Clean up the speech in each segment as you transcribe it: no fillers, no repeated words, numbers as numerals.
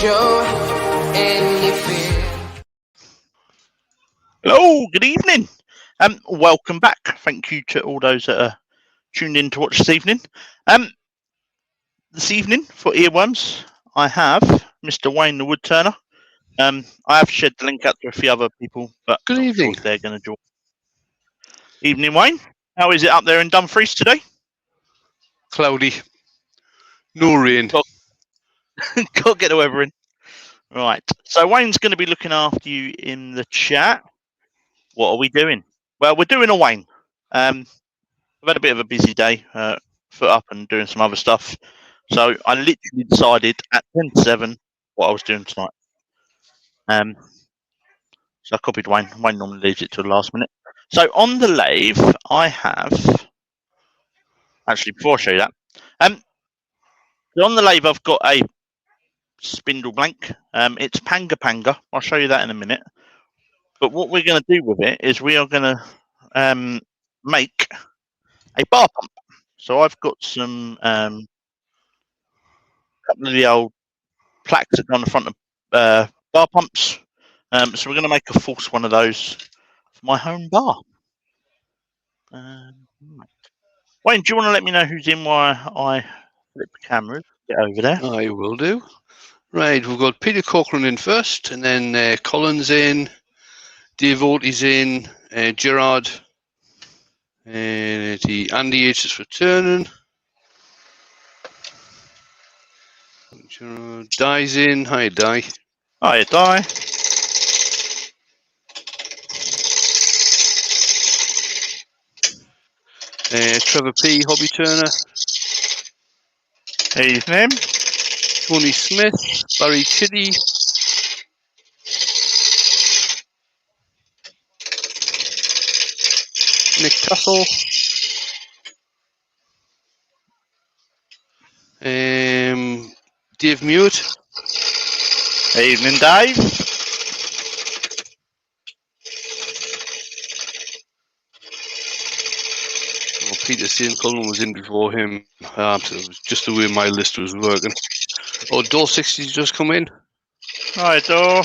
show any fear. Hello, good evening. Welcome back. Thank you to all those that are tuned in to watch this evening. This evening for earworms, I have Mr. Wayne The Woodturner. I have shared the link out to a few other people, but Good not evening. sure if they're going to join. Evening, Wayne. How is it up there in Dumfries today? Cloudy. No rain. Got to get the weather in. Right. So Wayne's going to be looking after you in the chat. What are we doing? Well, we're doing a Wayne. I've had a bit of a busy day, foot up and doing some other stuff. So I literally decided at 10:07 what I was doing tonight. So I copied Wayne. Wayne normally leaves it till the last minute. So on the lathe, I have actually before I show you that, so on the lathe I've got a spindle blank. It's Panga Panga. I'll show you that in a minute. But what we're going to do with it is we are going to make a bar pump. So I've got some couple of the old plaques that go on the front of bar pumps. So we're going to make a false one of those for my home bar. Right. Wayne, do you want to let me know who's in while I flip the cameras? Get over there. I will do. Right, we've got Peter Corcoran in first, and then Collins in, Dave Oates in, Gerard, and Andy H is returning. Gerard, Di's in. Hi, Di. Hi, Di. Trevor P, Hobby Turner, Evening. Tony Smith, Barry Kiddy, Nick Tassel, Dave Mewett. Evening, Dave. Well, Peter St. Colin was in before him. It was just the way my list was working. Oh, Door 60's just come in. Hi, Dor.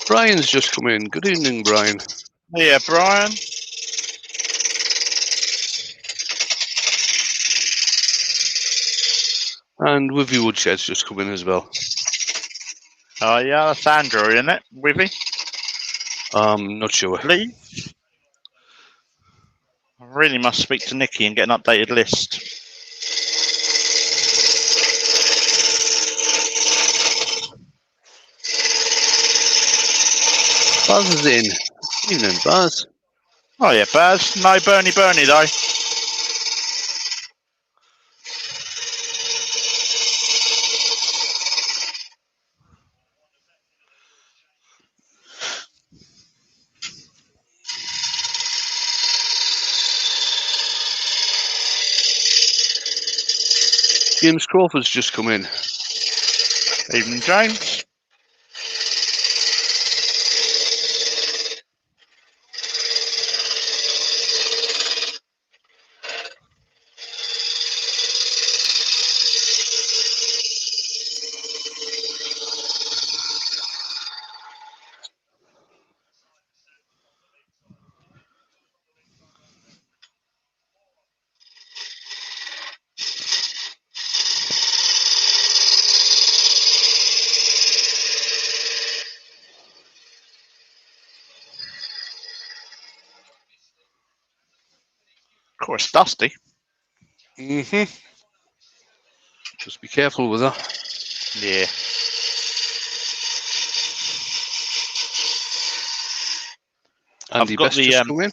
Brian's just come in. Good evening, Brian. Yeah, Brian. And Wivy Woodshed's just come in as well. Oh, yeah, that's Andrew, isn't it? Wivy? Not sure. Please. I really must speak to Nikki and get an updated list. Baz is in. Evening, Baz. Oh, yeah, Baz. No Bernie though. James Crawford's just come in. Evening, James. Of course, Dusty. Mm-hmm. Just be careful with her. Yeah. Andy Best just come in.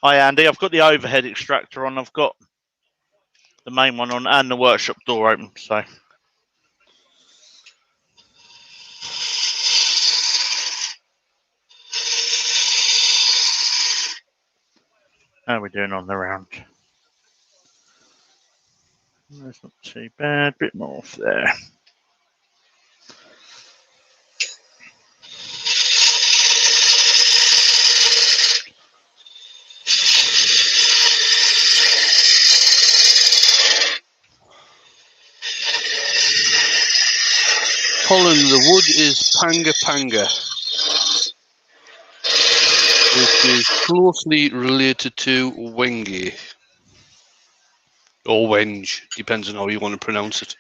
Hi, Andy. I've got the overhead extractor on. I've got the main one on and the workshop door open. So. How are we doing on the round? That's not too bad. Bit more off there. Colin, the wood is panga panga, which is closely related to wenge. Or wenge, depends on how you want to pronounce it.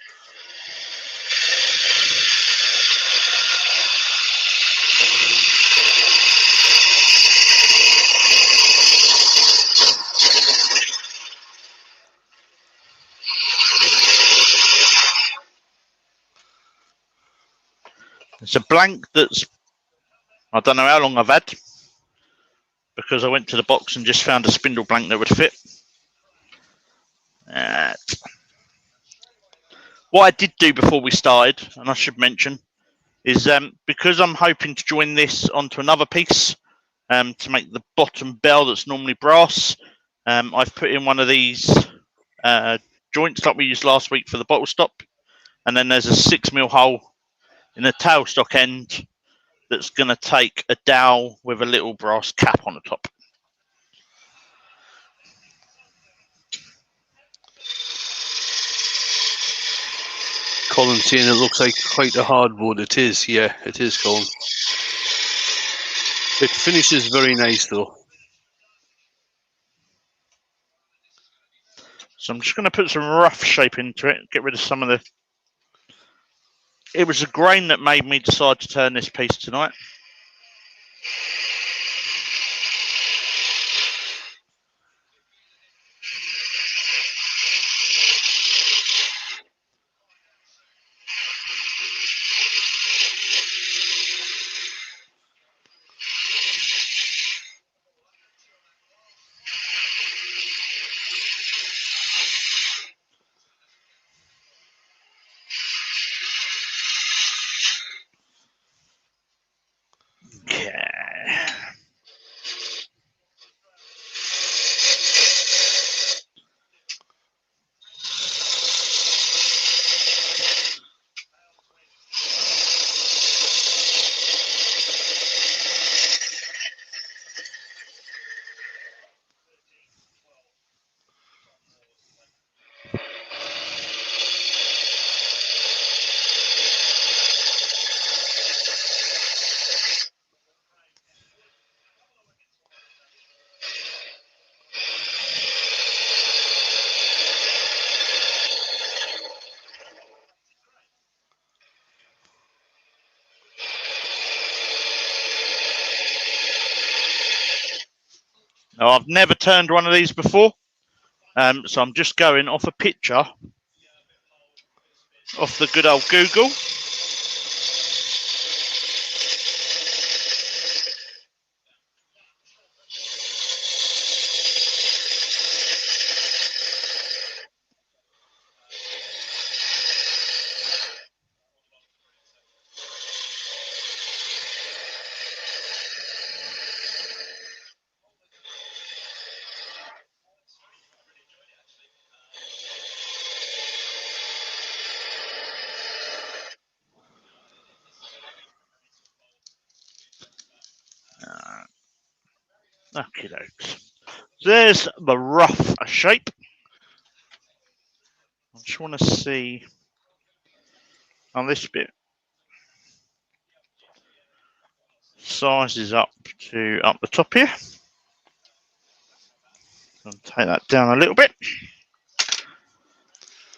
It's a blank that's, I don't know how long I've had, because I went to the box and just found a spindle blank that would fit. What I did do before we started, and I should mention, is because I'm hoping to join this onto another piece to make the bottom bell that's normally brass, I've put in one of these joints like we used last week for the bottle stop, and then there's a 6mm hole in the tailstock end that's going to take a dowel with a little brass cap on the top. Colin saying it looks like quite a hard wood. It is, yeah, it is, Colin. It finishes very nice though. So I'm just going to put some rough shape into it, get rid of some of the... It was a grain that made me decide to turn this piece tonight. Okay. Now, I've never turned one of these before, so I'm just going off a picture off the good old Google. Okay, dokes. There's the rough shape. I just want to see on this bit. Sizes up to up the top here. I'll take that down a little bit.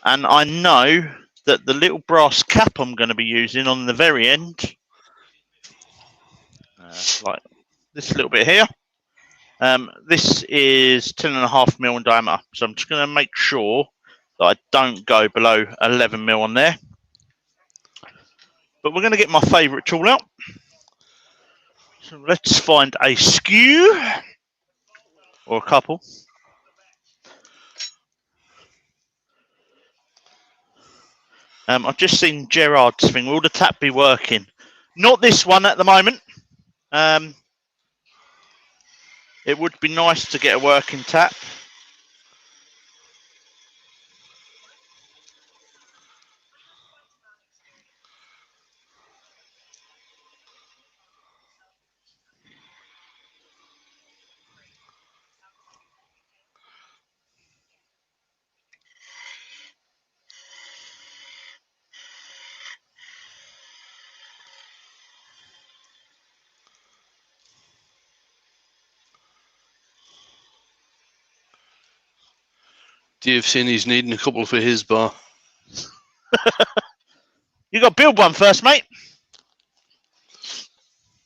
And I know that the little brass cap I'm going to be using on the very end, like this little bit here, this is 10.5mm in diameter. So I'm just going to make sure that I don't go below 11mm on there. But we're going to get my favourite tool out. So let's find a skew or a couple. I've just seen Gerard's thing. Will the tap be working? Not this one at the moment. It It would be nice to get a working tap. Dave's saying he's needing a couple for his bar. You got to build one first, mate.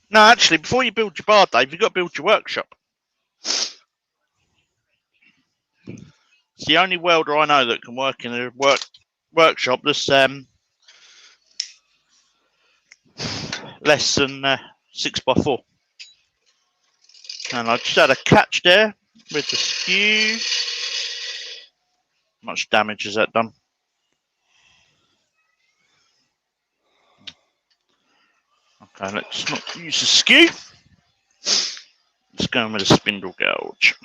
No, actually, before you build your bar, Dave, you've got to build your workshop. It's the only welder I know that can work in a workshop that's less than 6x4. And I just had a catch there with the skew. How much damage has that done? Okay, let's not use the skew. Let's go in with a spindle gouge.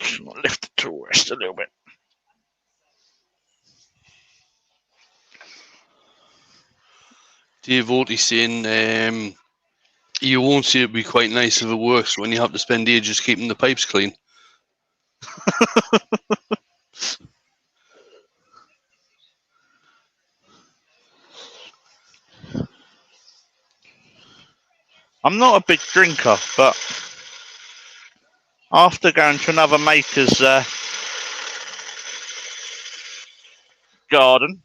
Just lift the tool rest a little bit. Dave Oatley's saying you won't see it be quite nice if it works when you have to spend ages keeping the pipes clean. I'm not a big drinker, but after going to another maker's garden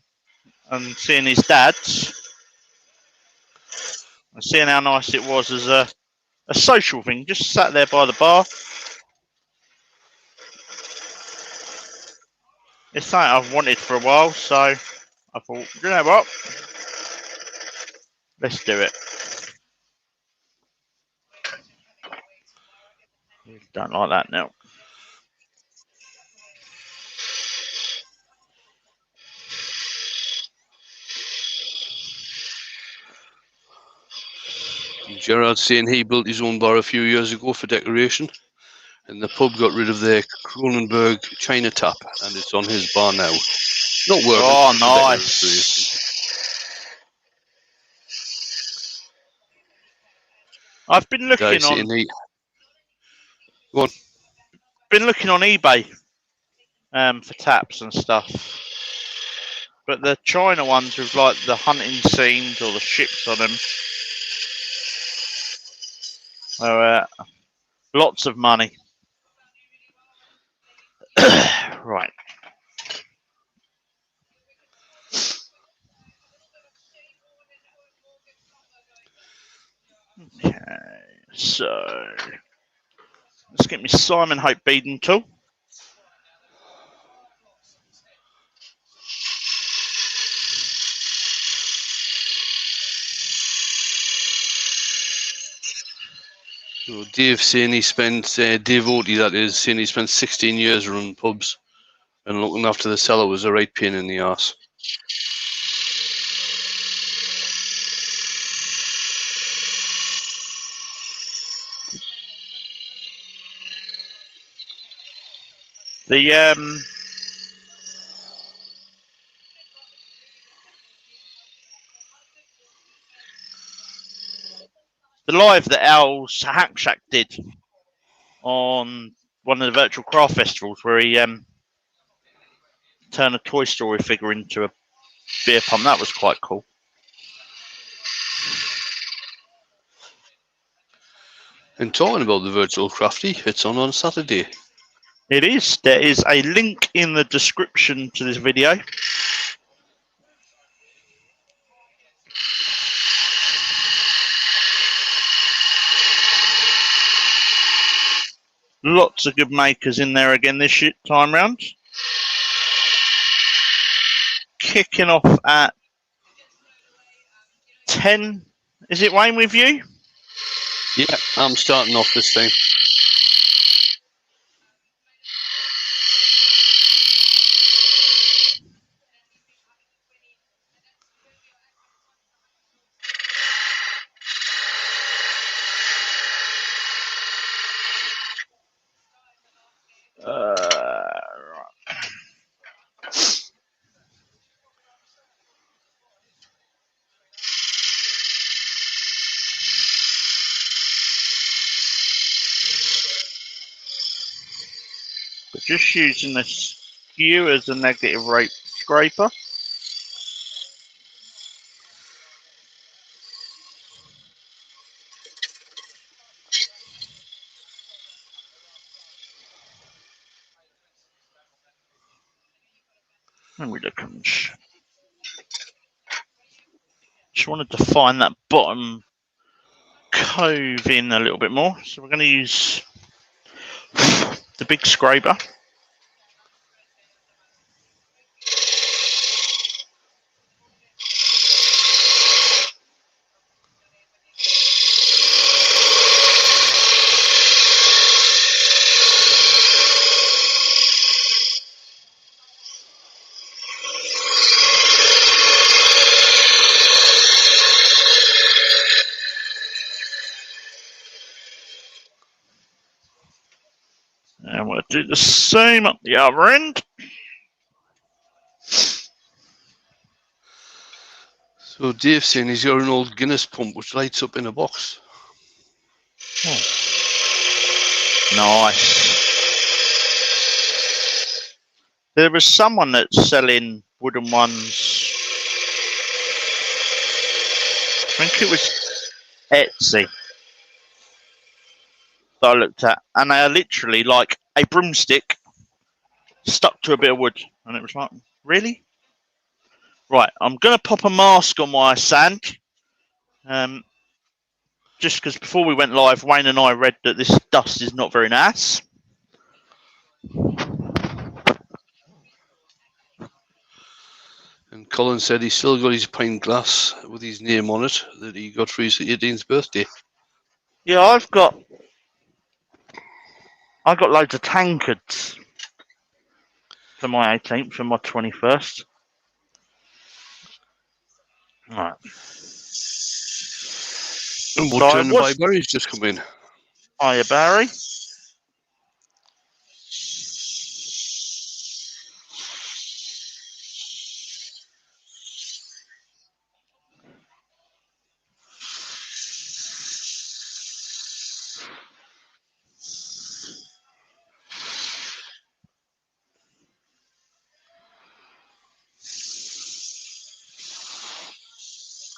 and seeing his dad's and seeing how nice it was as a social thing, just sat there by the bar. It's something I've wanted for a while, so I thought, you know what? Let's do it. Don't like that now. Gerard's saying he built his own bar a few years ago for decoration, and the pub got rid of their Kronenberg China tap, and it's on his bar now. Not working. Oh, nice. I've been looking on. Go on. Been looking on eBay for taps and stuff, but the China ones with like the hunting scenes or the ships on them are lots of money. Right. Okay, so let's get me Simon Hope beading tool. So Dave saying he spent, Dave Oatley that is, saying he spent 16 years running pubs, and looking after the cellar was a right pain in the arse. The live that Al's Hack Shack did on one of the virtual craft festivals, where he turned a Toy Story figure into a beer pump, that was quite cool. And talking about the virtual crafty, it's on Saturday. It is. There is a link in the description to this video. Lots of good makers in there again this time round. Kicking off at 10. Is it Wayne with you? Yeah, I'm starting off this time. Right. We're just using the skew as a negative rate scraper. And we look and just wanted to find that bottom cove in a little bit more. So we're going to use the big scraper. And we'll do the same up the other end. So Dave's saying he's got an old Guinness pump which lights up in a box. Oh. Nice. There was someone that's selling wooden ones. I think it was Etsy that I looked at, and they are literally like a broomstick stuck to a bit of wood, and it was like, really? Right, I'm gonna pop a mask on my sand, just because before we went live, Wayne and I read that this dust is not very nice. And Colin said he's still got his pint glass with his name on it that he got for his 18th birthday. Yeah, I've got loads of tankards for my 18th, for my 21st. Right. And So Woodturning by Barry's just come in. Hiya, Barry.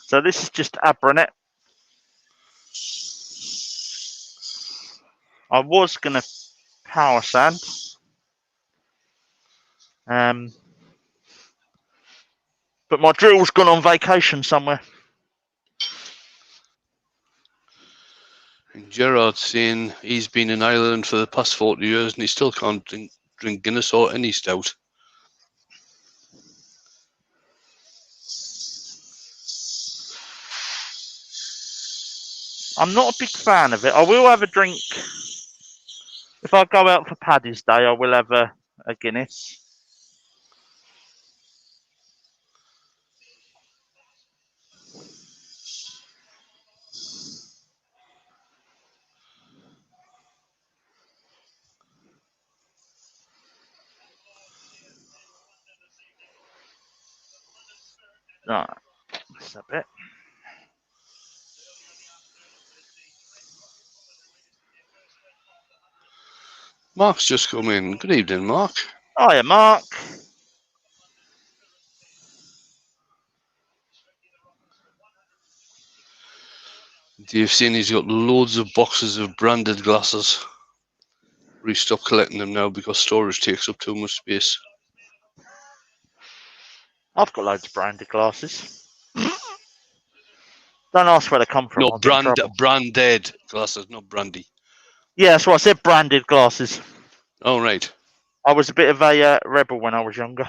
So this is just Abranet. I was going to power sand. But my drill's gone on vacation somewhere. And Gerard's saying he's been in Ireland for the past 40 years and he still can't drink Guinness or any stout. I'm not a big fan of it. I will have a drink. If I go out for Paddy's Day, I will have a Guinness. Right, that's a bit. Mark's just come in. Good evening, Mark. Hiya, Mark. Dave's saying he's got loads of boxes of branded glasses. We stopped collecting them now because storage takes up too much space. I've got loads of branded glasses. Don't ask where they come from. No, branded glasses, not brandy. Yeah, that's what I said, branded glasses. Oh, right. I was a bit of a rebel when I was younger.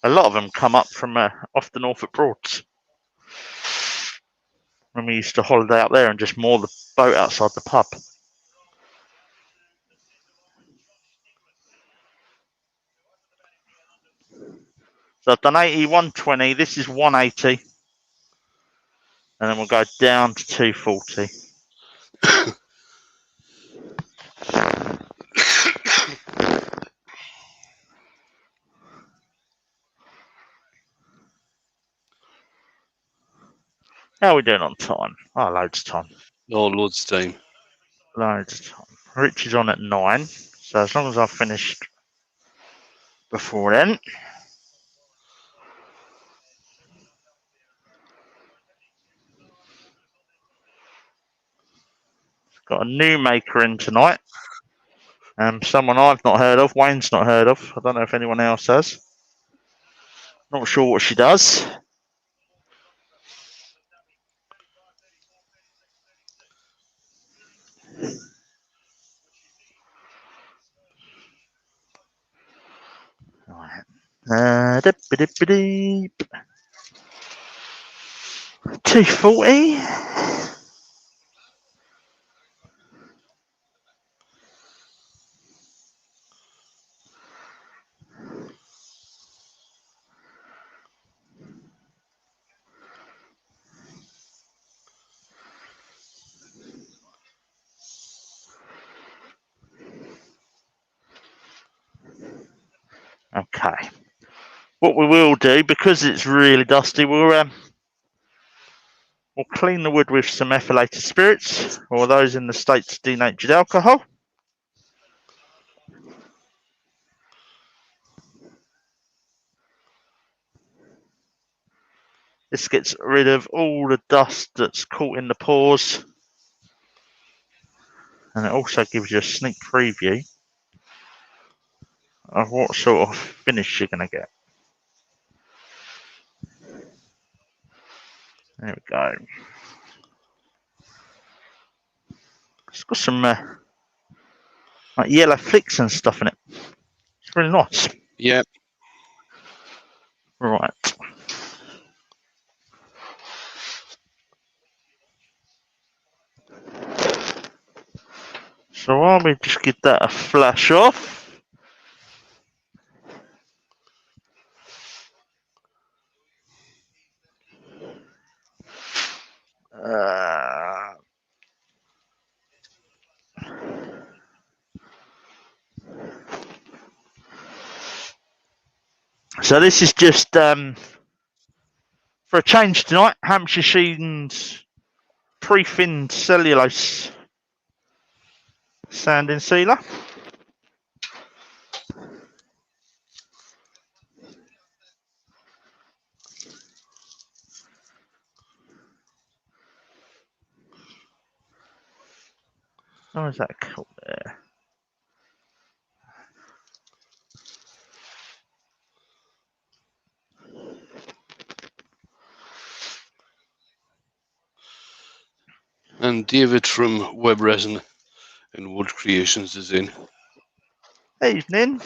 A lot of them come up from off the Norfolk Broads. When we used to holiday up there and just moor the boat outside the pub. So I've done 80, 120. This is 180. And then we'll go down to 240. How are we doing on time? Oh, loads of time. Oh, loads of time. Loads of time. Rich is on at 9. So as long as I've finished before then. Got a new maker in tonight. Someone I've not heard of. Wayne's not heard of. I don't know if anyone else has. Not sure what she does. Right. 240. Okay. What we will do, because it's really dusty, we'll clean the wood with some methylated spirits, or those in the States denatured alcohol. This gets rid of all the dust that's caught in the pores. And it also gives you a sneak preview of what sort of finish you're going to get. There we go. It's got some like yellow flicks and stuff in it. It's really nice. Yeah. Right. So while we just give that a flash off. So this is just for a change tonight, Hampshire Sheen's pre-finned cellulose sanding sealer. How is that called there? And David from Web Resin and Wood Creations is in. Evening.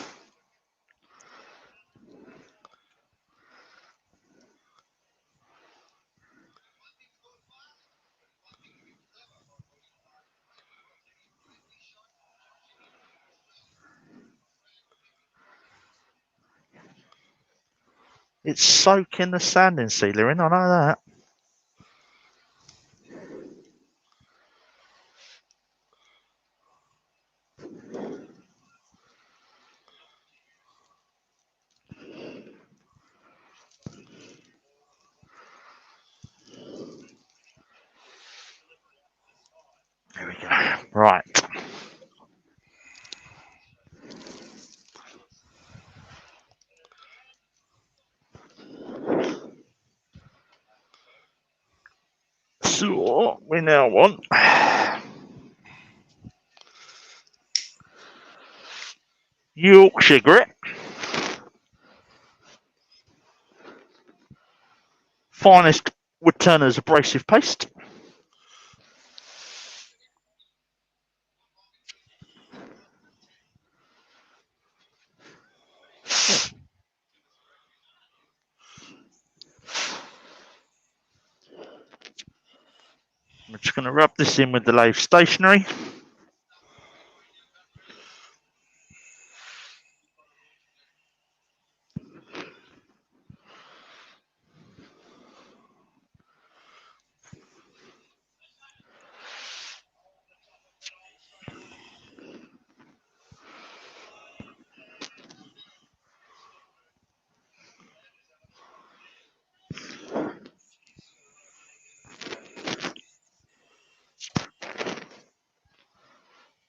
It's soaking the sanding sealer in, I know that. There we go. Right. So what we now want Yorkshire grit, finest Woodturner's abrasive paste, I'm just going to rub this in with the lathe stationery.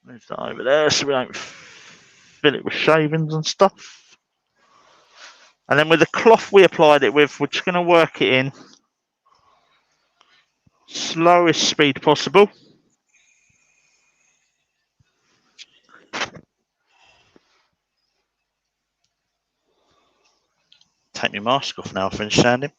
Move that over there so we don't fill it with shavings and stuff. And then with the cloth we applied it with, we're just going to work it in slowest speed possible. Take my mask off now, I finish sanding.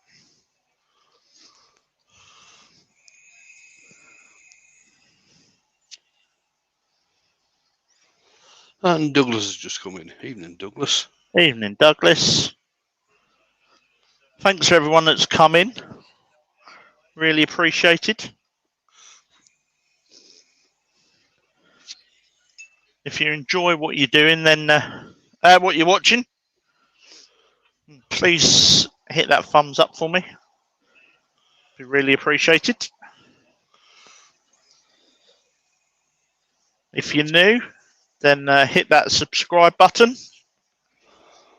And Douglas has just come in. Evening, Douglas. Evening, Douglas. Thanks for everyone that's come in. Really appreciated. If you enjoy what you're doing, then what you're watching, please hit that thumbs up for me. Be really appreciated. If you're new, then hit that subscribe button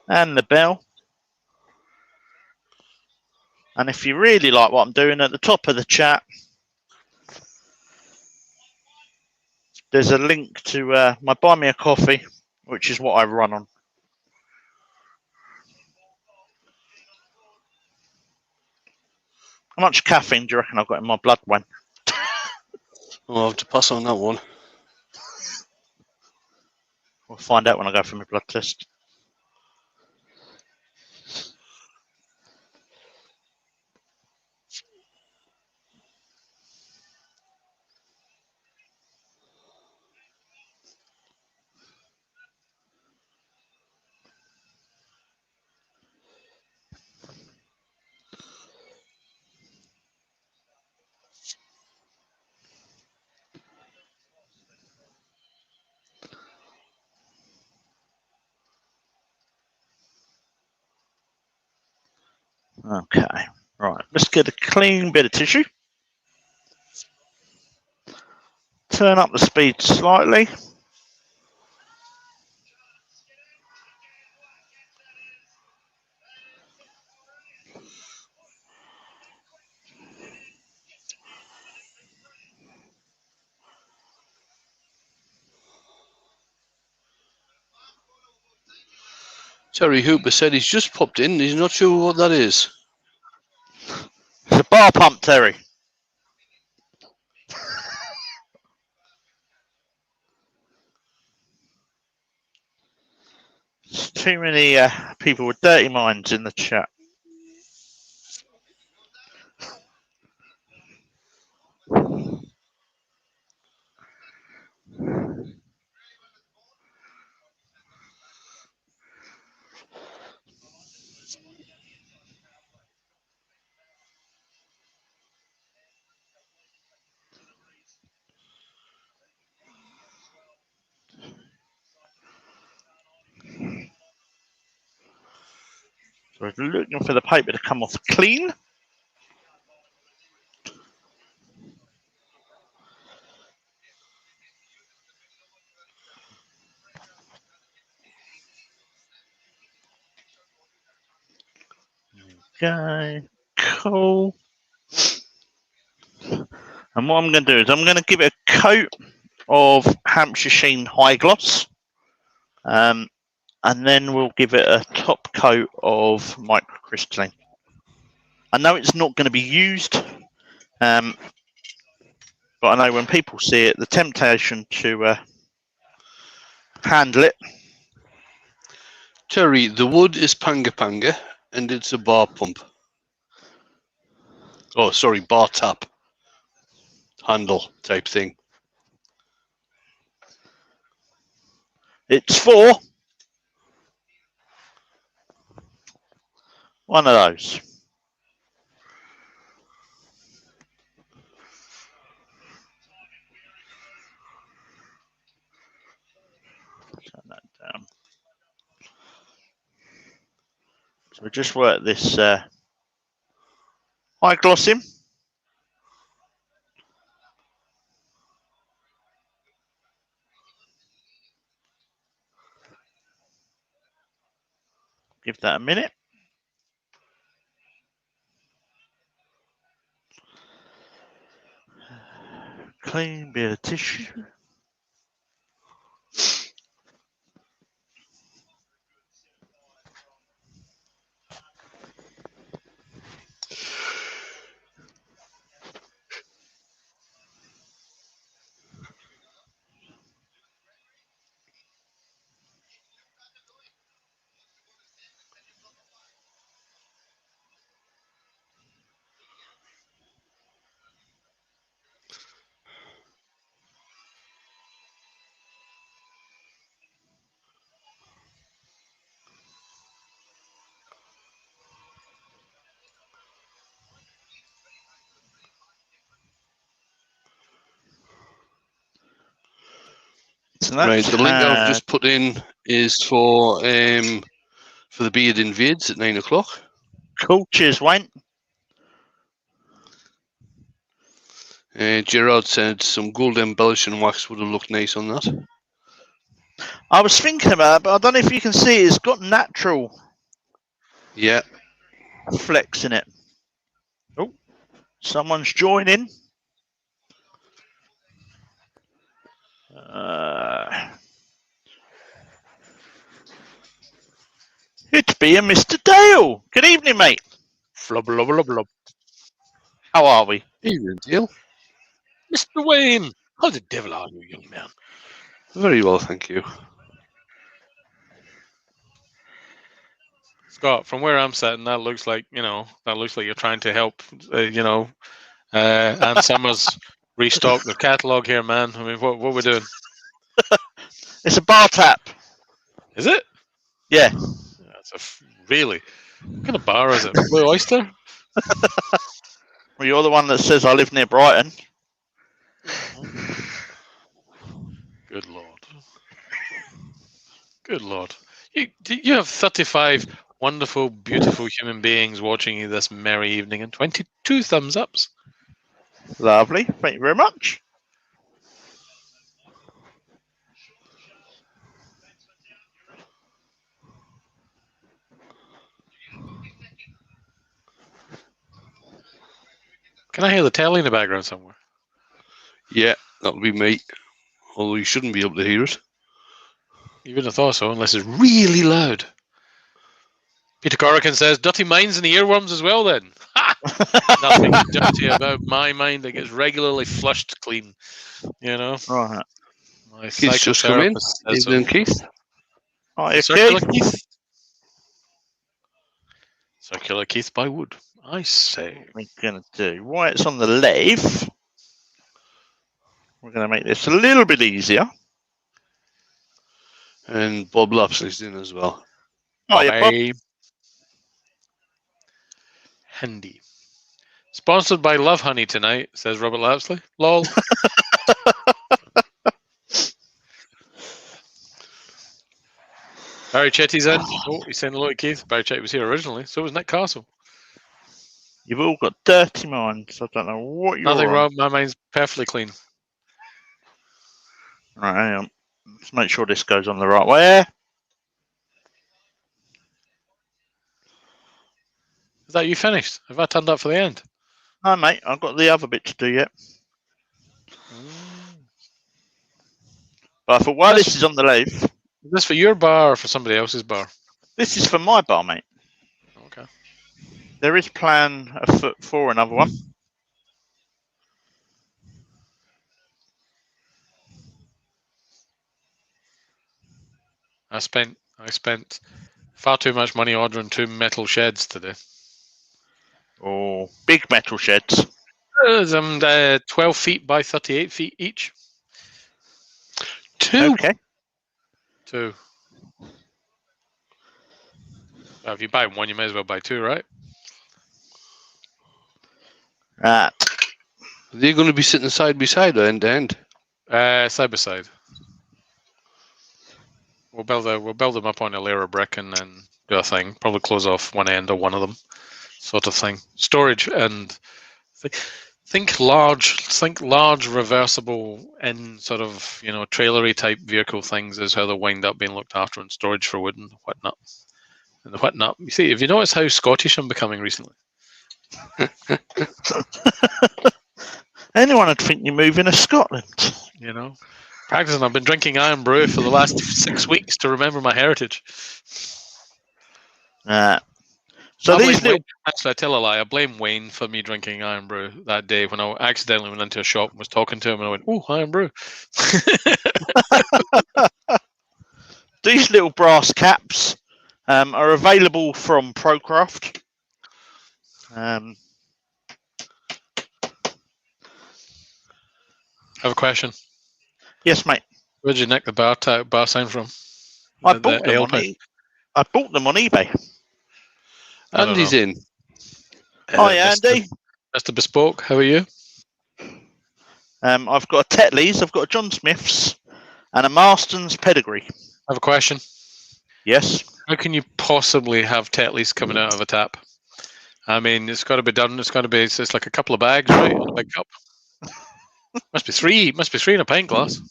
and the bell. And if you really like what I'm doing, at the top of the chat, there's a link to my Buy Me a Coffee, which is what I run on. How much caffeine do you reckon I've got in my blood, Wayne? I'll have to pass on that one. We'll find out when I go for my blood test. Okay, right, let's get a clean bit of tissue. Turn up the speed slightly. Terry Hooper said he's just popped in. He's not sure what that is. It's a bar pump, Terry. There's too many people with dirty minds in the chat. So we're looking for the paper to come off clean. Okay, cool. And what I'm going to do is I'm going to give it a coat of Hampshire Sheen High Gloss. And then we'll give it a top coat of microcrystalline. I know it's not going to be used, but I know when people see it, the temptation to handle it. Terry, the wood is panga panga, and it's a bar pump. Oh, sorry, bar tap handle type thing. It's for one of those. So we just work this high gloss in. Give that a minute. Clean bit of tissue. So Right, the link I've just put in is for the Beard Invades at 9 o'clock. Cool. Cheers, Wayne. Gerard said some gold embellishing wax would have looked nice on that. I was thinking about it, but I don't know if you can see it's got natural Yeah. flecks in it. Oh, someone's joining. It'd be a Mr. Dale. Good evening, mate. Flub, blub, blub, blub. How are we? Evening, Dale. Mr. Wayne, how the devil are you, young man? Very well, thank you. Scott, from where I'm sitting, that looks like you're trying to help, Ann Summers restock the catalogue here, man. I mean, what we're doing? It's a bar tap. Is it? Yeah. That's really. What kind of bar is it? Blue Oyster? Well, you're the one that says I live near Brighton. Good Lord. Good Lord. You have 35 wonderful, beautiful human beings watching you this merry evening and 22 thumbs ups. Lovely. Thank you very much. Can I hear the telly in the background somewhere? Yeah, that'll be me. Although you shouldn't be able to hear it. You wouldn't have thought so unless it's really loud. Peter Corrigan says, dirty minds and earworms as well then. Ha! Nothing dirty about my mind that gets regularly flushed clean. You know? Right. My Keith's just come in. psychotherapist says so. Evening, Keith. Hi, Circular Keith. Keith. Circular Keith by Wood. I say. What we're going to do, while it's on the lathe, we're going to make this a little bit easier. And Bob Lapsley's in as well. Oh, yeah, Bob. Bye. Handy. Sponsored by Love Honey tonight, says Robert Lapsley. Lol. Barry Chetty's in. Oh, he's saying hello to Keith. Barry Chetty was here originally, so was Nick Castle. You've all got dirty minds. I don't know what you're Nothing on. wrong. My mind's perfectly clean. Right, hang on. Let's make sure this goes on the right way. Is that you finished? Have I turned up for the end? No, mate, I've got the other bit to do yet. But I thought, while this is on the lathe, Is this for your bar or for somebody else's bar? this is for my bar, mate. Okay. There is plan afoot for another one. I spent far too much money ordering 2 metal sheds today. Oh, big metal sheds. 12 feet by 38 feet each. 2. Okay. 2. Well, if you buy one, you may as well buy 2, right? Right. Are they going to be sitting side by side or end to end? Side by side. We'll build them up on a layer of brick and then do a thing. Probably close off one end or one of them, sort of thing. Storage and think large reversible in sort of trailery type vehicle things is how they'll wind up being looked after, and storage for wood and whatnot. And the whatnot. You see, have you noticed how Scottish I'm becoming recently? Anyone would think you're moving to Scotland. Practicing. I've been drinking iron brew for the last 6 weeks to remember my heritage. So these little... Actually, I tell a lie. I blame Wayne for me drinking iron brew that day when I accidentally went into a shop and was talking to him, and I went, "Oh, iron brew." These little brass caps are available from Procraft. I have a question. Yes, mate. Where'd you nick the bar sign from? I bought them on eBay. Andy's in. Hi, Andy. Mr. Bespoke, how are you? I've got a Tetley's, I've got a John Smith's, and a Marston's pedigree. I have a question. Yes. How can you possibly have Tetley's coming out of a tap? I mean, it's got to be done. It's like a couple of bags, right, in a big cup. Must be three in a pint glass.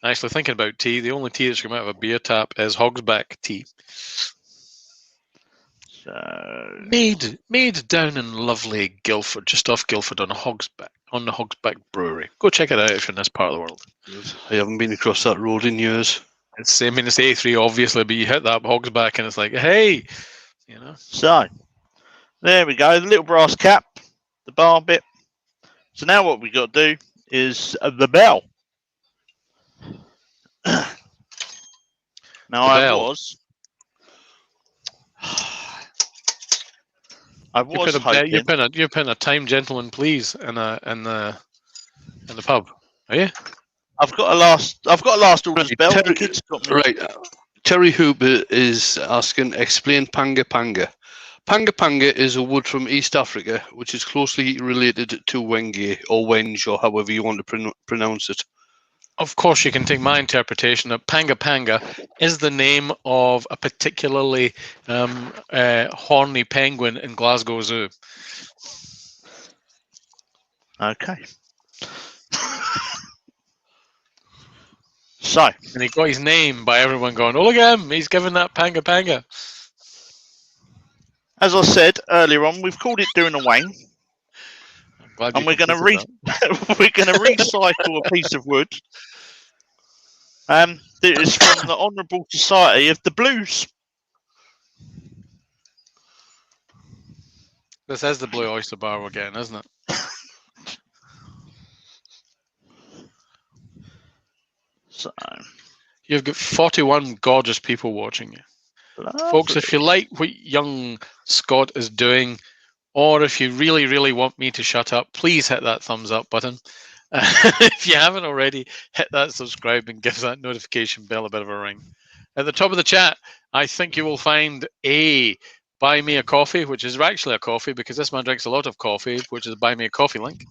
Actually, thinking about tea, the only tea that's come out of a beer tap is Hogsback tea. So... Made down in lovely Guildford, just off Guildford on the Hogsback Brewery. Go check it out if you're in this part of the world. I haven't been across that road in years. It's A3 obviously, but you hit that Hogsback and it's like, hey, So, there we go, the little brass cap, the bar bit. So now what we got to do is the bell. You're putting a time gentleman please in the pub, are you? I've got a last orders bell. The kids got me. Right. Terry Hooper is asking, explain panga panga. Panga panga is a wood from East Africa, which is closely related to wenge or wenge, or however you want to pronounce it. Of course, you can take my interpretation that panga panga is the name of a particularly horny penguin in Glasgow Zoo. Okay. So, and he got his name by everyone going, "Oh, look at him! He's given that panga panga." As I said earlier on, we've called it doing a Wayne, and we're going to recycle a piece of wood. That is from the Honourable Society of the Blues. This is the Blue Oyster Bar we're getting, isn't it? So you've got 41 gorgeous people watching you. Lovely. Folks, if you like what young Scott is doing, or if you really, really want me to shut up, please hit that thumbs up button. If you haven't already, hit that subscribe and give that notification bell a bit of a ring. At the top of the chat, I think you will find a buy me a coffee, which is actually a coffee because this man drinks a lot of coffee, which is a buy me a coffee link.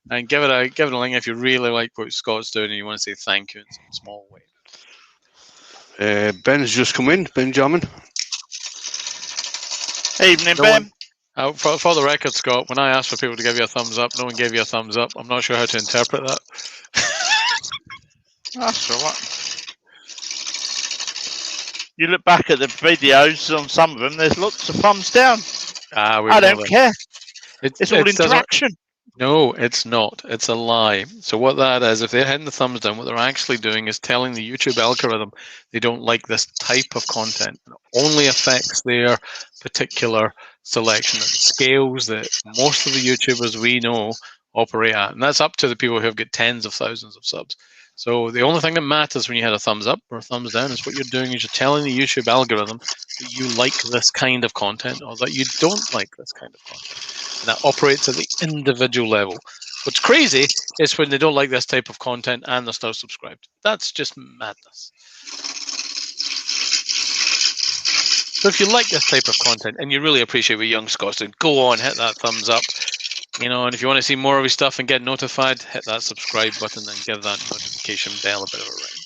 And give it a link if you really like what Scott's doing and you want to say thank you in some small way. Ben's just come in, Benjamin. Evening, Ben. For the record, Scott, when I asked for people to give you a thumbs up, no one gave you a thumbs up. I'm not sure how to interpret that. That's all right. You look back at the videos on some of them, there's lots of thumbs down. I don't care. It's all interaction. No, it's not. It's a lie. So what that is, if they're hitting the thumbs down, what they're actually doing is telling the YouTube algorithm they don't like this type of content. It only affects their particular selection. It scales that most of the YouTubers we know operate at. And that's up to the people who have got tens of thousands of subs. So the only thing that matters when you hit a thumbs up or a thumbs down is what you're doing is you're telling the YouTube algorithm that you like this kind of content or that you don't like this kind of content. And that operates at the individual level. What's crazy is when they don't like this type of content and they're still subscribed. That's just madness. So if you like this type of content and you really appreciate what Young Scott's doing, go on, hit that thumbs up. And if you want to see more of his stuff and get notified, hit that subscribe button and give that notification bell a bit of a ring.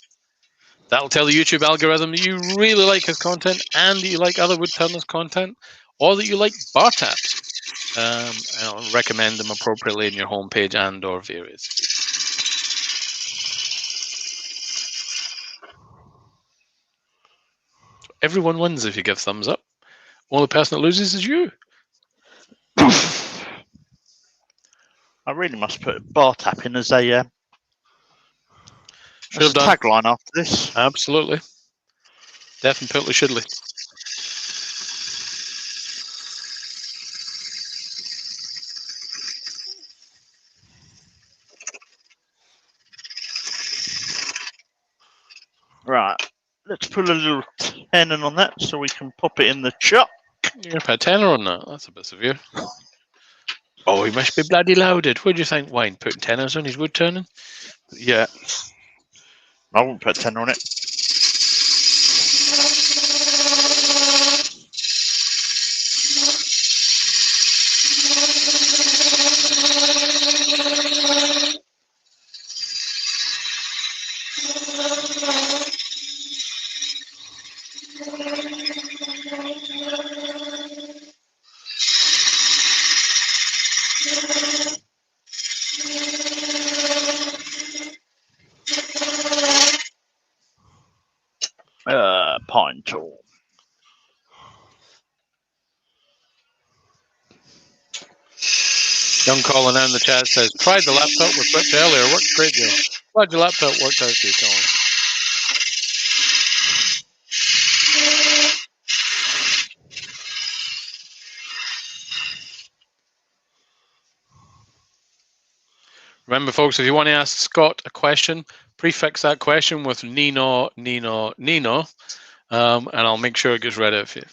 That'll tell the YouTube algorithm that you really like his content and that you like other Woodturners' content, or that you like bar taps. And I'll recommend them appropriately in your homepage and or various feeds. Everyone wins if you give thumbs up. Only person that loses is you. I really must put bar tapping as a Should have done. tagline after this. Absolutely. Definitely shouldly. Right. Let's put a little tenon on that so we can pop it in the chuck. You're going to put a tenner on that. That's a bit severe. Oh, he must be bloody loaded. What do you think, Wayne? Putting tenors on his wood turning? Yeah. I won't put a tenner on it. Pine tool. Young Colin in the chat says, tried the laptop with Twitch earlier. Worked great deal. Glad your laptop worked out for you, Colin. Remember, folks, if you want to ask Scott a question, prefix that question with Nino, Nino, Nino, and I'll make sure it gets read out for you.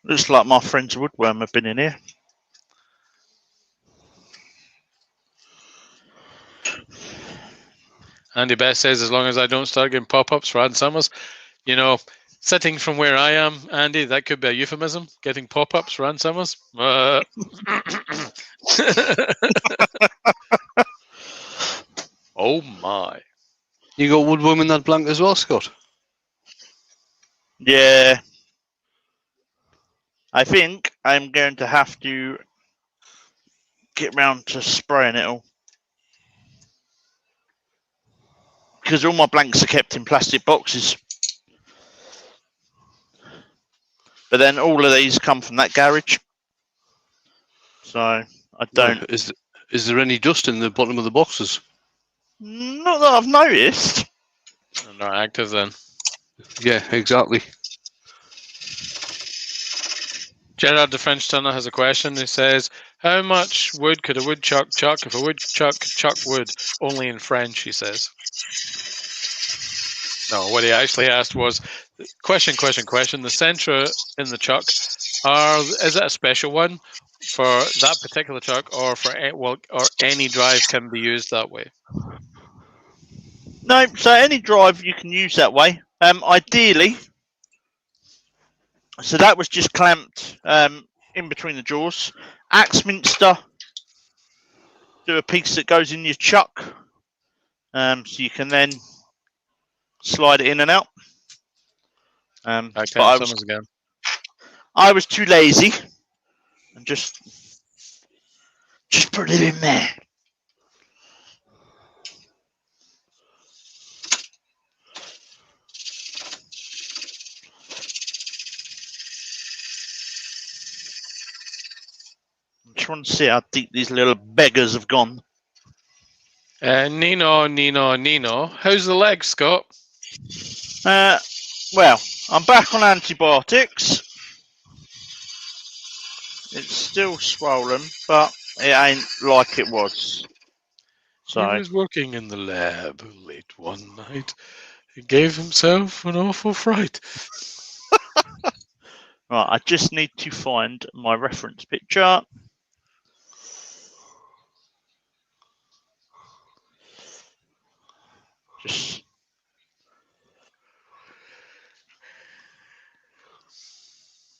Looks like my friends Woodworm have been in here. Andy Best says, as long as I don't start getting pop-ups for Ann Summers, you know, sitting from where I am, Andy, that could be a euphemism, getting pop-ups for Ann Summers. Oh my. You got woodworm in that blank as well, Scott? Yeah. I think I'm going to have to get round to spraying it all. Because all my blanks are kept in plastic boxes. But then all of these come from that garage. So I don't... Is there any dust in the bottom of the boxes? Not that I've noticed. I'm not active then. Yeah, exactly. Gerard the French Turner has a question. He says, how much wood could a woodchuck chuck if a woodchuck could chuck wood? Only in French, he says. No, what he actually asked was, question. The Sentra in the chuck, is it a special one for that particular chuck, or for or any drive can be used that way? No, so any drive you can use that way. Ideally, so that was just clamped in between the jaws. Axminster, do a piece that goes in your chuck, so you can then slide it in and out. But I was too lazy and just put it in there. I'm trying to see how deep these little beggars have gone. Nino. How's the leg, Scott? Well, I'm back on antibiotics. It's still swollen, but it ain't like it was. So He was working in the lab late one night. He gave himself an awful fright. right, I just need to find my reference picture. Just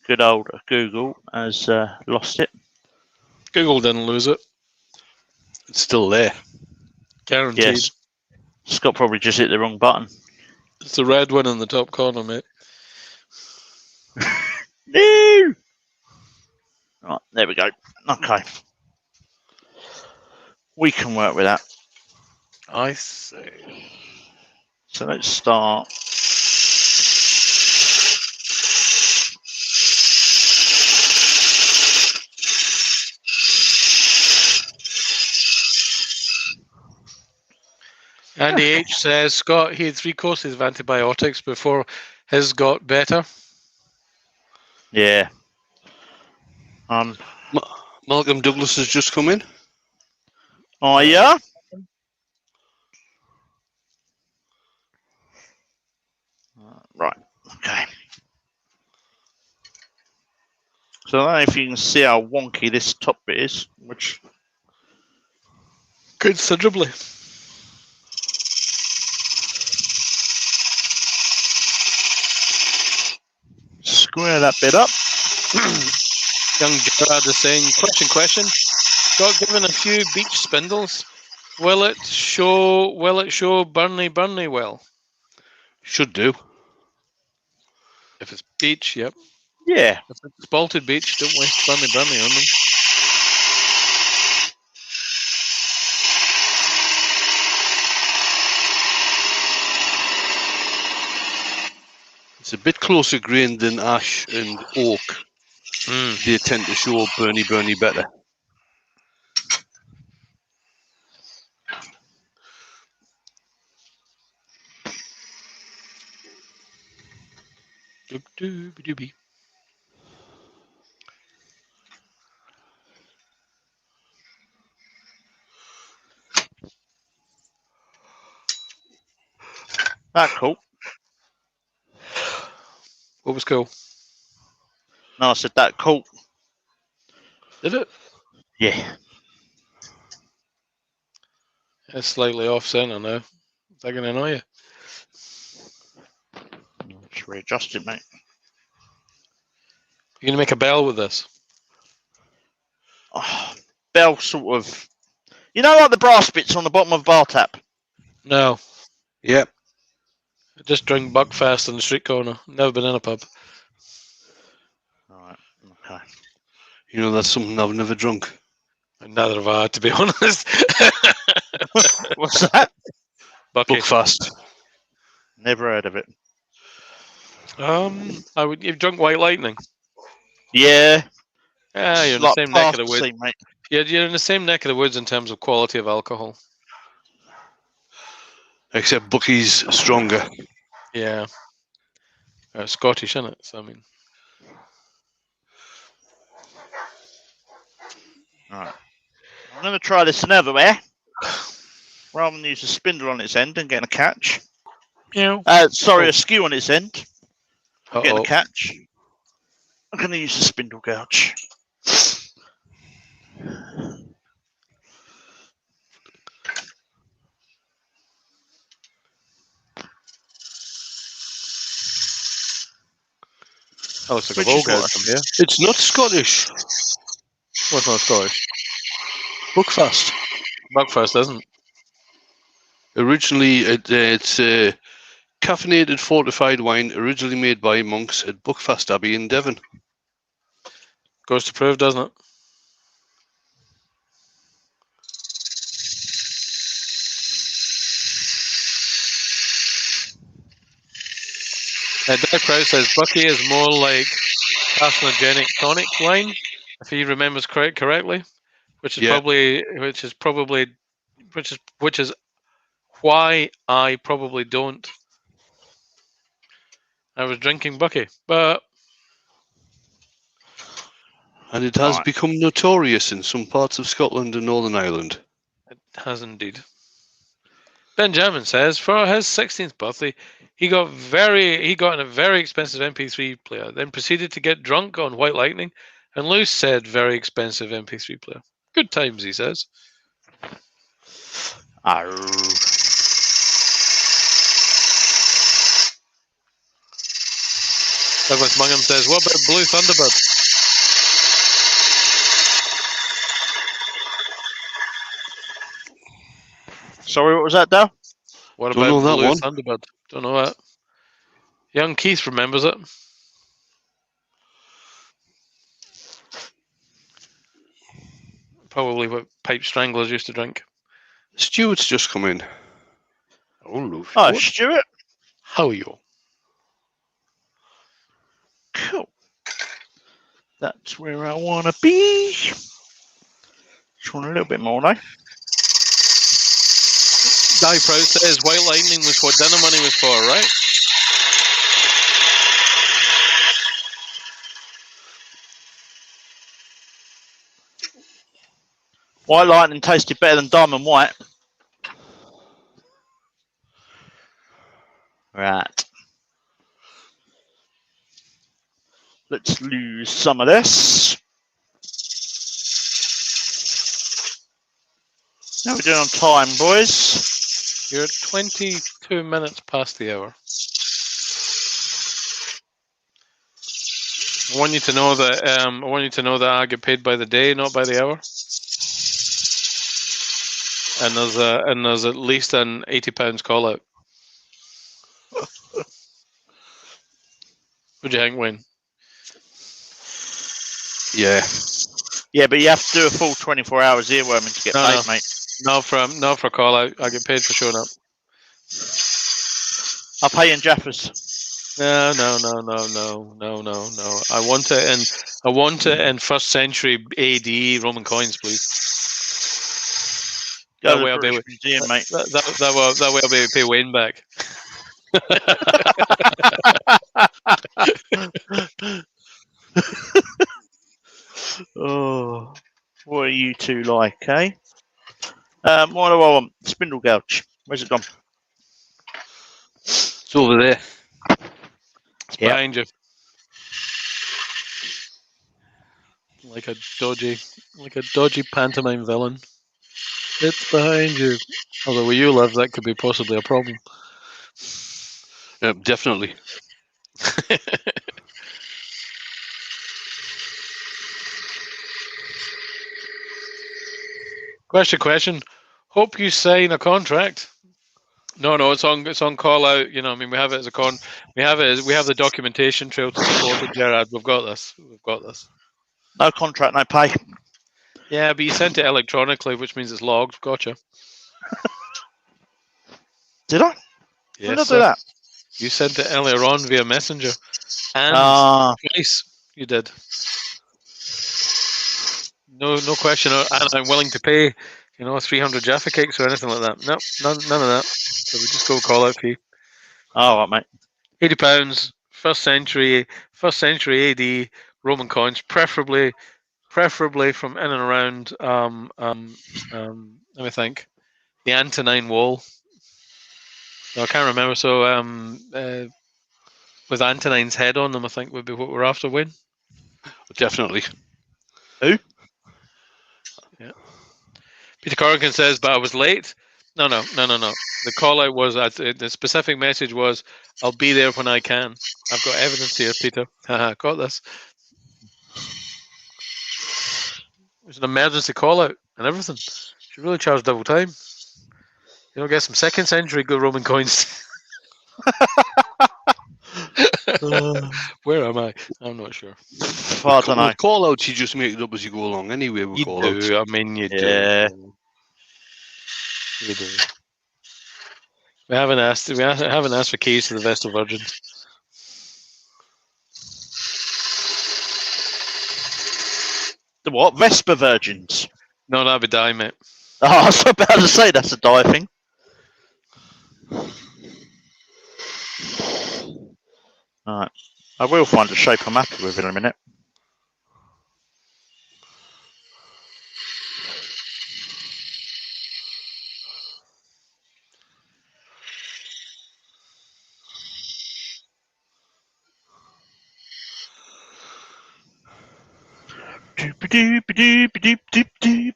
good old Google has lost it. Google didn't lose it. It's still there. Guaranteed. Yes. Scott probably just hit the wrong button. It's the red one in the top corner, mate. No! Right, there we go. Okay. We can work with that. I see. So let's start. Andy H says, Scott, he had 3 courses of antibiotics before his got better. Yeah. Malcolm Douglas has just come in. Oh, yeah? Right. Okay. So I don't know if you can see how wonky this top bit is, which Considerably. square that bit up. Young Gerard is saying, question. Scott, given a few beach spindles, will it show Burnley well? Should do. If it's beach, yep. Yeah. If it's bolted beach, don't waste Burnley on them. It's a bit closer grained than ash and oak. They tend to show Bernie better. Doop-doop-doopy. That cool. What was cool? No, I said that cool. Did it? Yeah. It's slightly off center now. Is that going to annoy you? Just readjust it, mate. You're going to make a bell with this? Oh, bell sort of. You know, like the brass bits on the bottom of a bar tap? No. Yep. I just drink Buckfast in the street corner. Never been in a pub. Alright, okay. You know, that's something I've never drunk. Neither have I, to be honest. What's that? Bucky. Buckfast. Never heard of it. You've drunk White Lightning. Yeah. Yeah, you're in Like the same neck of the past woods. sea, mate. You're in the same neck of the woods in terms of quality of alcohol. Except Bucky's stronger. Yeah. Scottish, isn't it? So, I mean. Alright. I'm going to try this another way. Rather than use a spindle on its end and getting a catch. Yeah. Sorry, a skew on its end. Getting a Uh-oh. catch. I'm going to use a spindle gouge. That looks like Which a is Volga what? from here. It's not Scottish. What's not Scottish? Buckfast. Buckfast isn't. Originally, it's a caffeinated fortified wine originally made by monks at Buckfast Abbey in Devon. Goes to prove, doesn't it? Derek Krause says Bucky is more like carcinogenic tonic wine, if he remembers correctly, which is why I probably don't. I was drinking Bucky, but And it has Right. become notorious in some parts of Scotland and Northern Ireland. it has indeed. Benjamin says for his 16th birthday, he got in a very expensive MP3 player, then proceeded to get drunk on White Lightning, and Lou said very expensive MP3 player. Good times, he says. Douglas Mungham says, what about Blue Thunderbird? Sorry, what was that, Dale? What Don't about know that Blue one. Thunderbird? Don't know that. Young Keith remembers it. Probably what Pipe Stranglers used to drink. Stuart's just come in. Oh, Oh, Stuart. How are you? Cool. That's where I want to be. Just want a little bit more, though. Guy Prout says White Lightning was what dinner money was for, right? White Lightning tasted better than Diamond White. Right. Let's lose some of this. How are we doing on time, boys? You're 22 minutes past the hour. I want you to know that I get paid by the day, not by the hour. And there's at least an £80 call out. What do you think, Wayne? Yeah. Yeah, but you have to do a full 24 hours earworming to get paid, mate. No, for a call out. I get paid for showing up. I'll pay you in Jaffers. No. I want it in first century AD Roman coins, please. Go That to way the I'll be British Museum, mate. that way I'll be able to pay Wayne back. Oh, what are you two like, eh? What do I want? Spindle gouge. Where's it gone? It's over there. It's behind you. Like a dodgy pantomime villain. It's behind you. Although where you live, that could be possibly a problem. Yeah, definitely. Question. Hope you sign a contract. No, it's on call out. You know, I mean, we have it as a con. We have the documentation trail to support it, Gerard. We've got this. No contract, no pay. Yeah, but you sent it electronically, which means it's logged. Gotcha. Did I? Yes, When did I do that? You sent it earlier on via Messenger, and twice you did. No question. And I'm willing to pay, 300 Jaffa cakes or anything like that. No, none of that. So we just go call out fee. All right, mate. £80, first century AD Roman coins, preferably from in and around. Let me think. The Antonine Wall. No, I can't remember. So with Antonine's head on them, I think would be what we're after. Win. Definitely. Who? Yeah. Peter Corrigan says, but I was late. No. The call out was the specific message was, "I'll be there when I can." I've got evidence here, Peter. Got this. There's an emergency call out and everything. Should really charge double time. Get some second century good Roman coins. Where am I? I'm not sure. I don't know. With call outs, you just make it up as you go along anyway. With You call do. outs. I mean, you Yeah. do. You do. We haven't asked for keys to the Vestal Virgins. The what? Vesper Virgins? No, that'd be die, mate. Oh, I was about to say that's a die thing. Alright. I will find a shape I'm happy with in a minute. Doop-a-doop-a-doop-a-doop-doop-doop.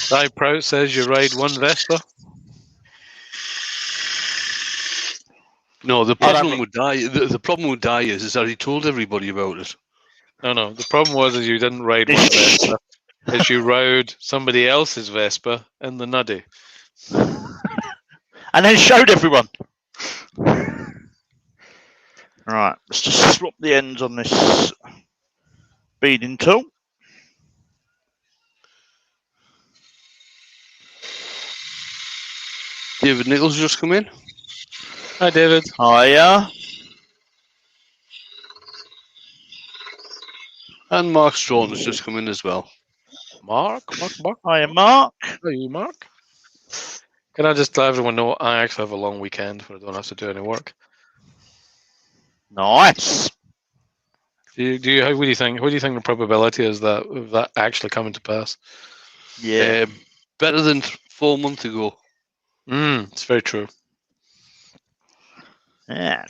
Die Prout says you ride one Vespa. No, the I don't problem think- with Dye, the problem with Dye is that he told everybody about it. No. The problem was is you didn't ride one Vespa. Is you rode somebody else's Vespa in the nuddy. And then showed everyone. Right, let's just swap the ends on this beading tool. David Nichols just come in. Hi, David. Hiya. And Mark Stratton's just come in as well. Mark. Hiya, Mark. Are you Mark? Can I just let everyone know I actually have a long weekend where I don't have to do any work? Nice. What do you think? What do you think the probability is of that actually coming to pass? Yeah. Better than 4 months ago. It's very true. Yeah.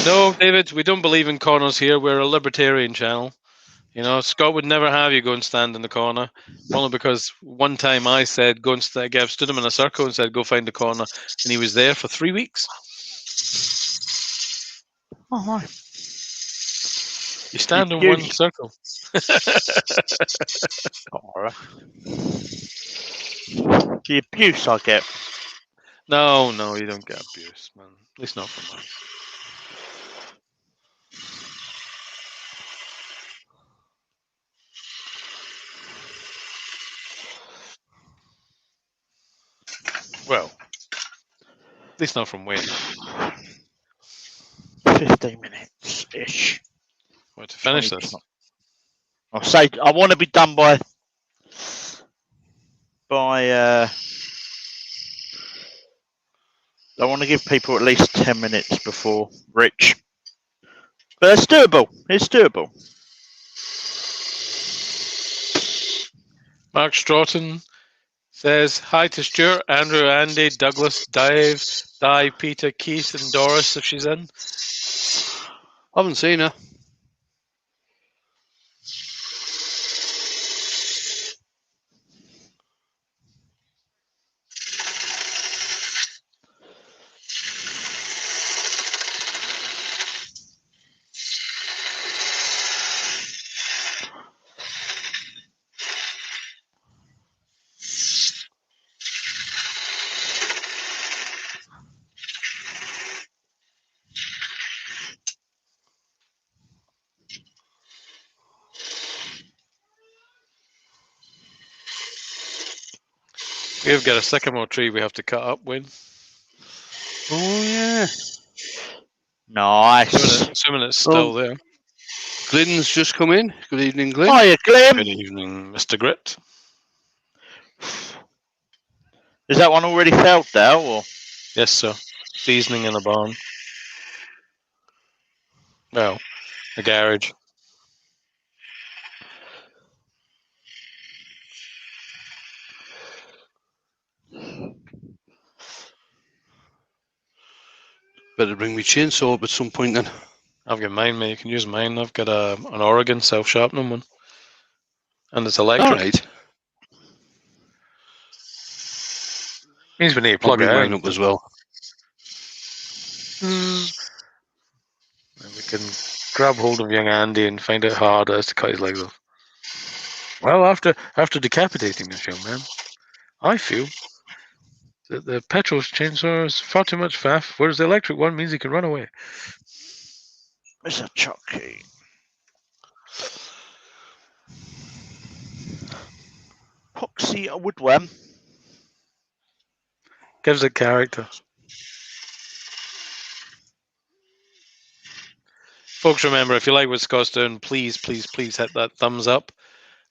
No, David, we don't believe in corners here. We're a libertarian channel. You know, Scott would never have you go and stand in the corner, only because one time I said, go and stood him in a circle and said, go find the corner, and he was there for 3 weeks. Oh, hi. You stand in You- one circle. Alright. The abuse I get. No, you don't get abuse, man. At least not from mine. Well, at least not from Wayne. 15 minutes ish. Well, to finish this. I'll say I want to be done by I want to give people at least 10 minutes before Rich. But it's doable. It's doable. Mark Stratton says, hi to Stuart, Andrew, Andy, Douglas, Dave, Di, Peter, Keith, and Doris if she's in. Haven't seen her. We've got a sycamore tree we have to cut up, Wayne. Oh, yeah. Nice. Assuming it's still there. Glenn's just come in. Good evening, Glenn. Hiya, Glenn. Good evening, Mr. Grit. Is that one already felled now, or? Yes, sir. Seasoning in a barn. Well, a garage. Better bring me chainsaw up at some point then. I've got mine, mate. You can use mine. I've got an Oregon self-sharpening one. And it's electric. All right. Means we need to I'll plug bring it mine in. up as well. And we can grab hold of young Andy and find out how hard it is to cut his legs off. Well, after decapitating this young man, I feel that the petrol chainsaw is far too much faff, whereas the electric one means he can run away. It's a chucky. Poxy a woodworm. Gives it character. Folks, remember, if you like what Scott's doing, please hit that thumbs up.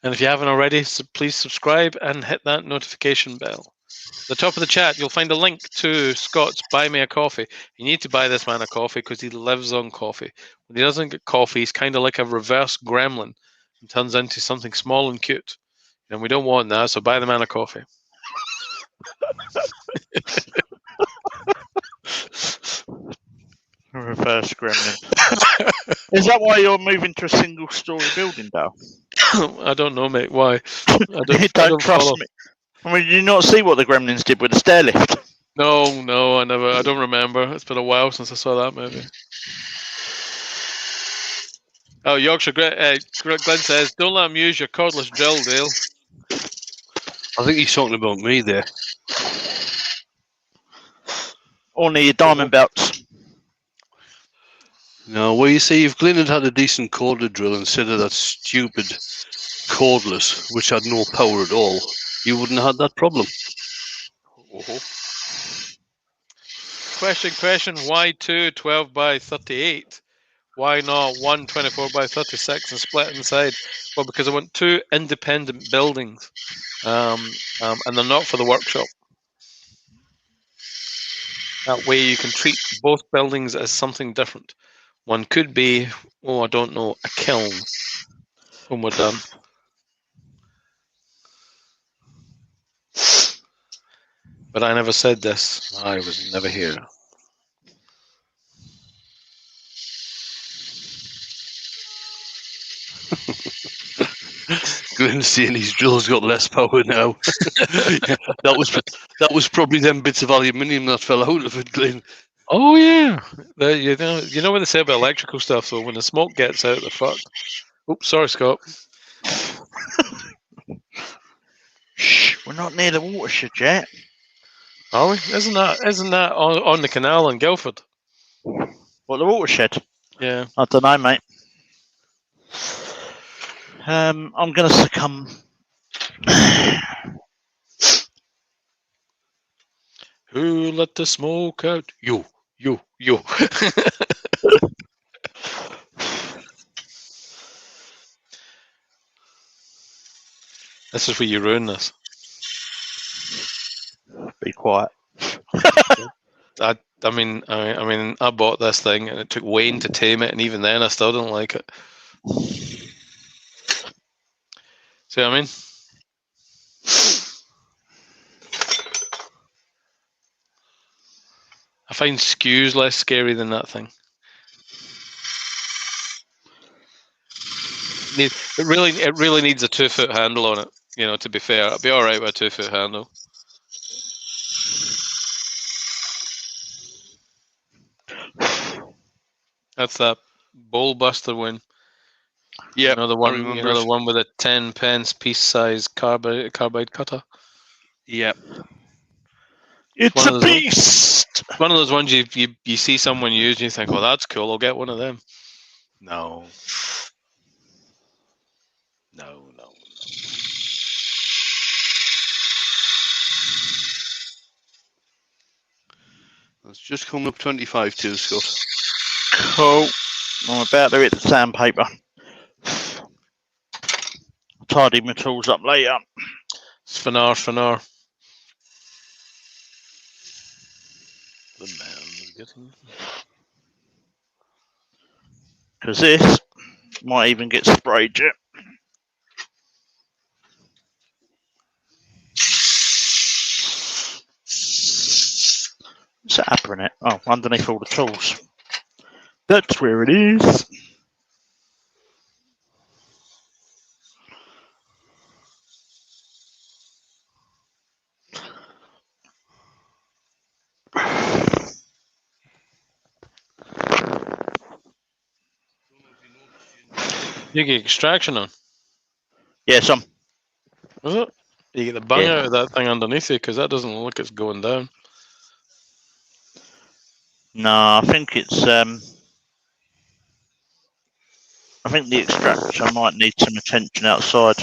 And if you haven't already, please subscribe and hit that notification bell. At the top of the chat, you'll find a link to Scott's Buy Me a Coffee. You need to buy this man a coffee because he lives on coffee. When he doesn't get coffee, he's kind of like a reverse gremlin and turns into something small and cute. And we don't want that, so buy the man a coffee. Reverse gremlin. Is that why you're moving to a single-story building, Dale? I don't know, mate. Why? I You don't trust follow. me. I mean, did you not see what the gremlins did with the stair lift? No, I never. I don't remember. It's been a while since I saw that movie. Oh, Yorkshire Glenn says, "Don't let him use your cordless drill, Dale." I think he's talking about me there. Only your diamond belts. No, well, you see, if Glyn had had a decent corded drill instead of that stupid cordless, which had no power at all, you wouldn't have had that problem. Oh. Question. Why 2 12 by 38? Why not 1 24 by 36 and split inside? Well, because I want 2 independent buildings, and they're not for the workshop. That way you can treat both buildings as something different. One could be, I don't know, a kiln when we're done. But I never said this. I was never here. Glyn's saying his drill's got less power now. that was probably them bits of aluminium that fell out of it, Glyn. Oh yeah, you know what they say about electrical stuff. So when the smoke gets out, they're fucked. Oops, sorry, Scott. Shh, we're not near the watershed yet. Are we? Isn't that on the canal in Guildford? What, the watershed? Yeah. I don't know, mate. I'm going to succumb. Who let the smoke out? You. This is where you ruin this. Be quiet. I mean, I bought this thing and it took Wayne to tame it, and even then, I still don't like it. See what I mean? I find skews less scary than that thing. It really needs a 2-foot handle on it. You know, to be fair, I'd be all right with a 2-foot handle. That's that bowl buster win. Yeah, another one. Another one with a 10 pence piece size carbide cutter. Yep. It's a beast. One of those ones you see someone use and you think, "Oh, that's cool. I'll get one of them." No. It's just coming up 25 too, Scott. Cool. I'm about to hit the sandpaper. Tidy my tools up later. It's Fanar. The man is getting. Because this might even get sprayed yet. What's that apple in it? Oh, underneath all the tools. That's where it is. You get extraction on. Yeah, some. Is it? You get the bung out of that thing underneath you, because that doesn't look like it's going down. No, I think it's I think the extractor might need some attention outside.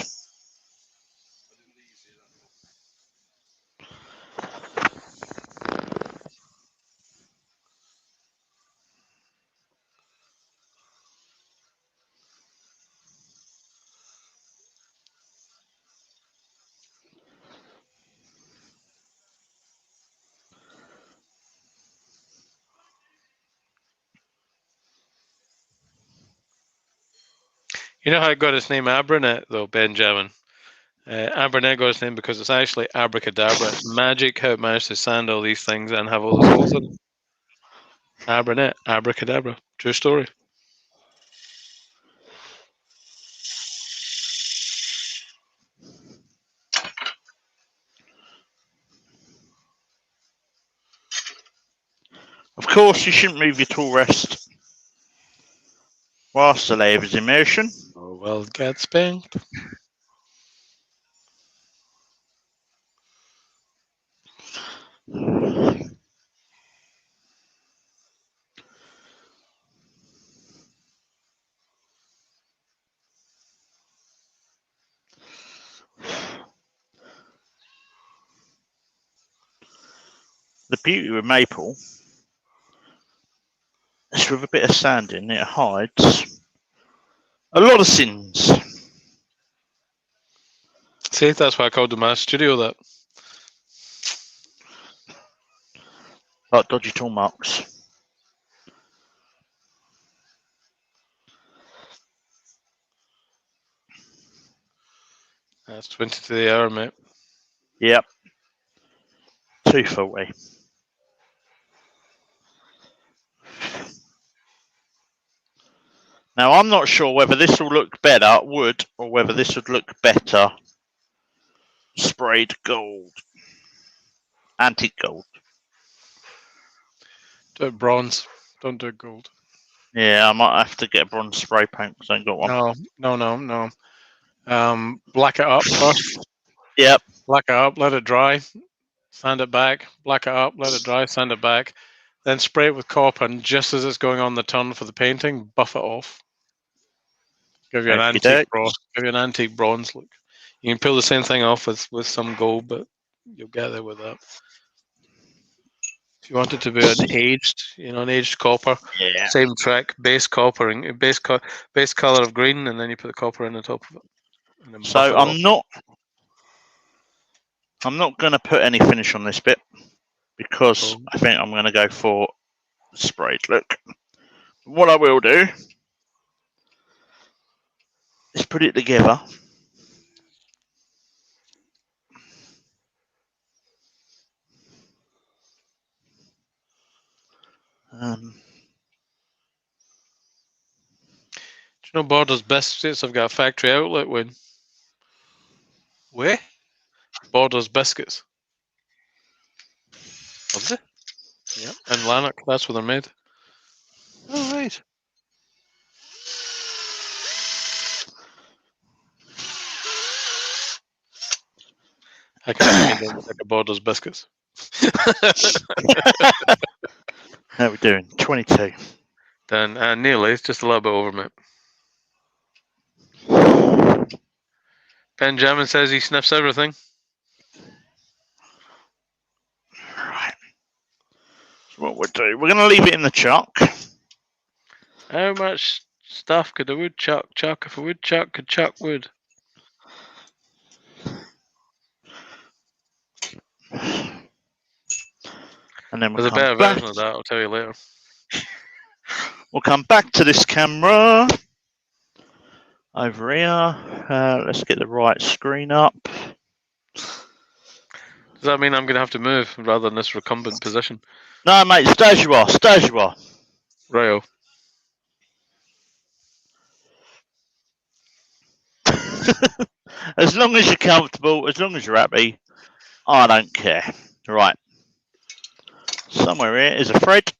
You know how it got its name Abranet, though, Benjamin? Abranet got its name because it's actually abracadabra. It's magic how it managed to sand all these things and have all those holes in them. Abranet, abracadabra. True story. course, you shouldn't move your tool rest whilst the lathe is in motion. Oh, well, get spanked. The beauty with maple is with a bit of sanding, it hides a lot of sins. See, that's why I called the my studio that. Like dodgy tool marks. That's 20 to the hour, mate. Yep. 240. Now, I'm not sure whether this will look better wood or whether this would look better sprayed gold. Antique gold. Do it bronze. Don't do it gold. Yeah, I might have to get a bronze spray paint because I ain't got one. No. Black it up first. Yep. Black it up, let it dry. Sand it back. Black it up, let it dry, sand it back. Then spray it with copper, and just as it's going on the turn for the painting, buff it off. Give you an antique bronze. Give you an antique bronze look. You can pull the same thing off with some gold, but you'll get there with that. If you want it to be an aged copper, Yeah. same trick, base copper and base color of green, and then you put the copper in the top of it. And then buff So it off. I'm not going to put any finish on this bit because I think I'm going to go for sprayed look. What I will do is put it together. Do you know Borders Biscuits have got a factory outlet with Where? Borders Biscuits? Have they? Yeah, in Lanark, that's where they're made. Oh, right. I can make them like a Borders Biscuits. How are we doing? 22. Then nearly, it's just a little bit over, mate. Benjamin says he sniffs everything. Right. So what we'll do, we're going to leave it in the chuck. How much stuff could a woodchuck chuck if a woodchuck could chuck wood? And then we'll There's a better come back. version of that, I'll tell you later. We'll come back to this camera. Over here. Let's get the right screen up. Does that mean I'm going to have to move rather than this recumbent position? No, mate, stay as you are. Stay as you are. Rayo. As long as you're comfortable, as long as you're happy, I don't care. Right. Somewhere here is a thread.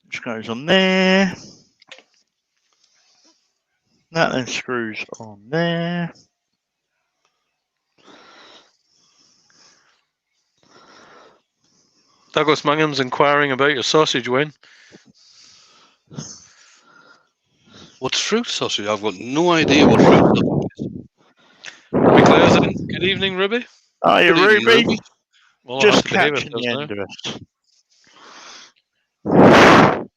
Which goes on there. That then screws on there. Douglas Mungham's inquiring about your sausage, Wayne. What's fruit sausage? I've got no idea what fruit sausage is. Ruby Claire's in. Good evening, Ruby. Are you, Good evening, Ruby? Ruby. Well, Just I'll have to behave catching the ourselves end now. of it.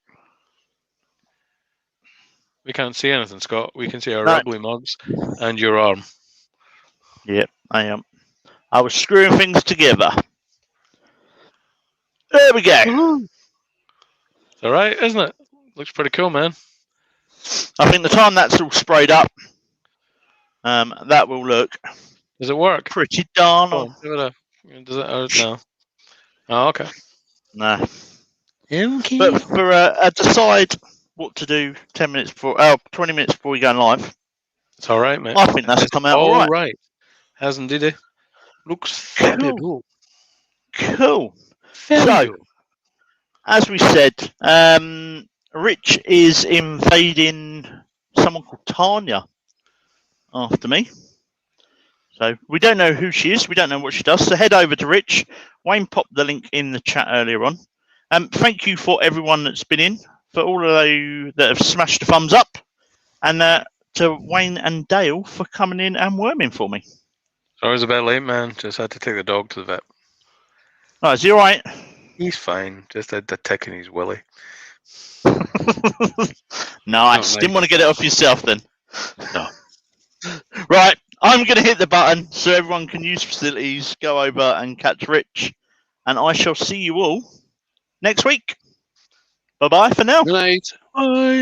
We can't see anything, Scott. We can see our No. ugly mugs and your arm. Yep, I am. I was screwing things together. There we go. It's all right, isn't it? Looks pretty cool, man. I think the time that's all sprayed up, that will look Does it work? pretty darn. Oh, give it a. Does it? No. Oh, okay. No. Okay. But for decide what to do 10 minutes before, 20 minutes before we go live, It's all right, mate. I think that's come out all all right. right. Has indeed. It looks Cool. fabulous. Cool. Fabulous. as we said, Rich is invading someone called Tanya after me. So we don't know who she is. We don't know what she does. So head over to Rich. Wayne popped the link in the chat earlier on. Thank you for everyone that's been in, for all of you that have smashed the thumbs up, and to Wayne and Dale for coming in and worming for me. Sorry, it's a bit late, man. Just had to take the dog to the vet. Oh, is he all right? He's fine. Just had the tick in his willy. Nice. Didn't want to get it off yourself then. No. Right. I'm going to hit the button so everyone can use facilities, go over and catch Rich. And I shall see you all next week. Bye-bye for now. Good night. Bye.